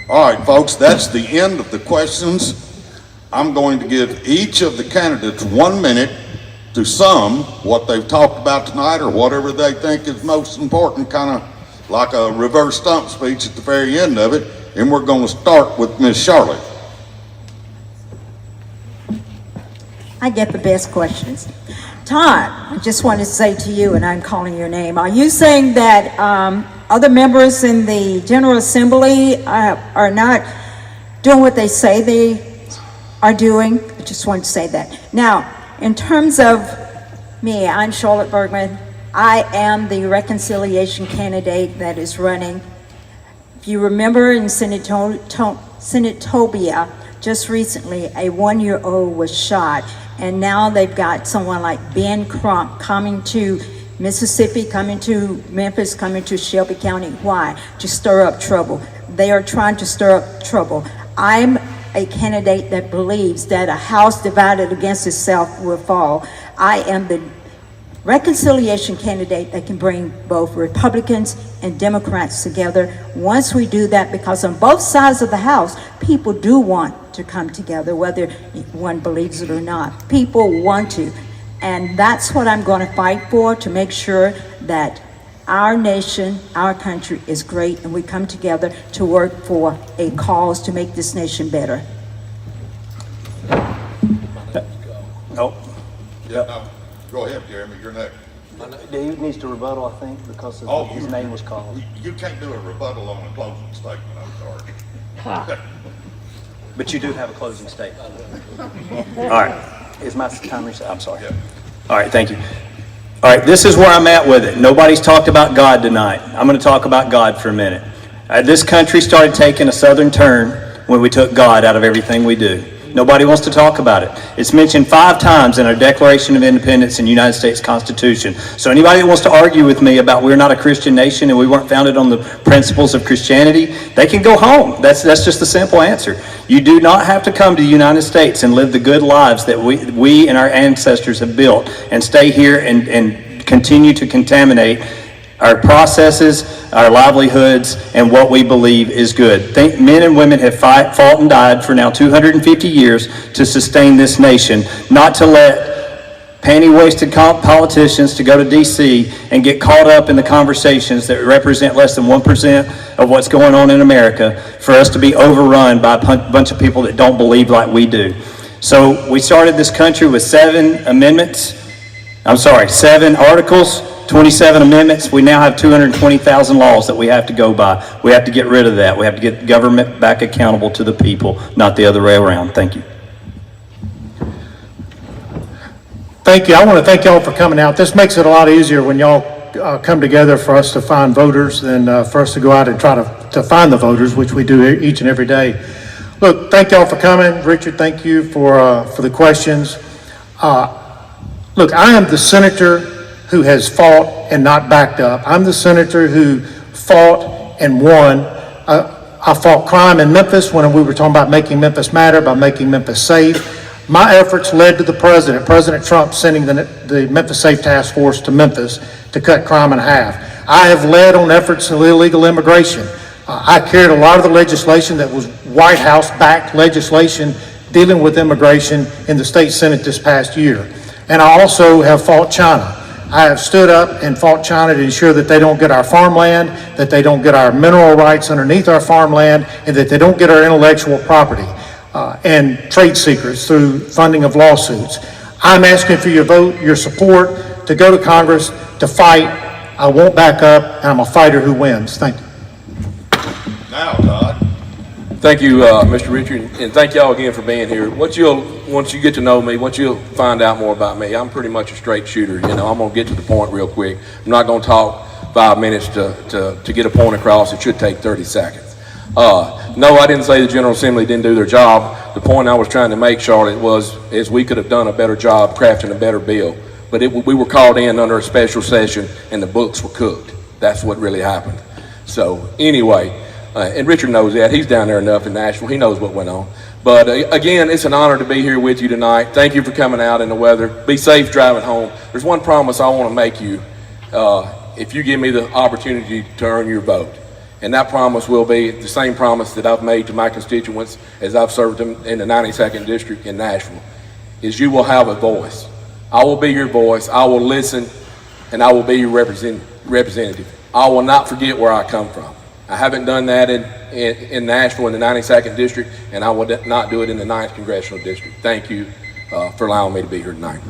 All right, folks, that's the end of the questions. I'm going to give each of the candidates 1 minute to sum what they've talked about tonight or whatever they think is most important, kind of like a reverse stump speech at the very end of it. And we're going to start with Ms. Charlotte. I get the best questions. Todd, I just want to say to you, and I'm calling your name, are you saying that other members in the General Assembly are not doing what they say they are doing? I just want to say that. Now, in terms of me, I'm Charlotte Bergman. I am the reconciliation candidate that is running. If you remember in Senatobia, just recently, a 1-year-old was shot, and now they've got someone like Ben Crump coming to Mississippi, coming to Memphis, coming to Shelby County. Why? To stir up trouble. They are trying to stir up trouble. I'm a candidate that believes that a house divided against itself will fall. I am the reconciliation candidate that can bring both Republicans and Democrats together. Once we do that, because on both sides of the house, people do want to come together, whether one believes it or not. People want to. And that's what I'm going to fight for, to make sure that our nation, our country is great, and we come together to work for a cause to make this nation better. Oh, Yeah, go ahead, Jeremy, you're next. Dave needs to rebuttal, I think, because his name was called. You can't do a rebuttal on a closing statement, I'm sorry. But you do have a closing statement. All right. Is my time reset? I'm sorry. Yeah. All right, thank you. All right, this is where I'm at with it. Nobody's talked about God tonight. I'm going to talk about God for a minute. This country started taking a southern turn when we took God out of everything we do. Nobody wants to talk about it. It's mentioned 5 times in our Declaration of Independence and United States Constitution. So anybody that wants to argue with me about we're not a Christian nation and we weren't founded on the principles of Christianity, they can go home. That's just the simple answer. You do not have to come to the United States and live the good lives that we and our ancestors have built and stay here and continue to contaminate our processes, our livelihoods, and what we believe is good. Men and women have fought and died for now 250 years to sustain this nation, not to let panty-waisted politicians to go to D.C. and get caught up in the conversations that represent less than 1% of what's going on in America, for us to be overrun by a bunch of people that don't believe like we do. So we started this country with 7 articles, 27 amendments. We now have 220,000 laws that we have to go by. We have to get rid of that. We have to get government back accountable to the people, not the other way around. Thank you. Thank you. I want to thank y'all for coming out. This makes it a lot easier when y'all come together for us to find voters than for us to go out and try to find the voters, which we do each and every day. Look, thank y'all for coming. Richard, thank you for the questions. Look, I am the senator who has fought and not backed up. I'm the senator who fought and won. I fought crime in Memphis when we were talking about making Memphis matter, by making Memphis safe. My efforts led to the President Trump sending the Memphis Safe Task Force to Memphis to cut crime in half. I have led on efforts of illegal immigration. I carried a lot of the legislation that was White House-backed legislation dealing with immigration in the state Senate this past year. And I also have fought China. I have stood up and fought China to ensure that they don't get our farmland, that they don't get our mineral rights underneath our farmland, and that they don't get our intellectual property and trade secrets through funding of lawsuits. I'm asking for your vote, your support, to go to Congress, to fight. I won't back up, and I'm a fighter who wins. Thank you. Now, Todd. Thank you, Mr. Richard, and thank y'all again for being here. Once you get to know me, once you'll find out more about me, I'm pretty much a straight shooter. You know, I'm gonna get to the point real quick. I'm not gonna talk 5 minutes to get a point across. It should take 30 seconds. No, I didn't say the General Assembly didn't do their job. The point I was trying to make, Charlotte, is we could have done a better job crafting a better bill. But we were called in under a special session, and the books were cooked. That's what really happened. So anyway. And Richard knows that. He's down there enough in Nashville. He knows what went on. But again, it's an honor to be here with you tonight. Thank you for coming out in the weather. Be safe driving home. There's one promise I want to make you if you give me the opportunity to earn your vote. And that promise will be the same promise that I've made to my constituents as I've served them in the 92nd District in Nashville, is you will have a voice. I will be your voice. I will listen, and I will be your representative. I will not forget where I come from. I haven't done that in Nashville in the 92nd District, and I will not do it in the 9th Congressional District. Thank you for allowing me to be here tonight.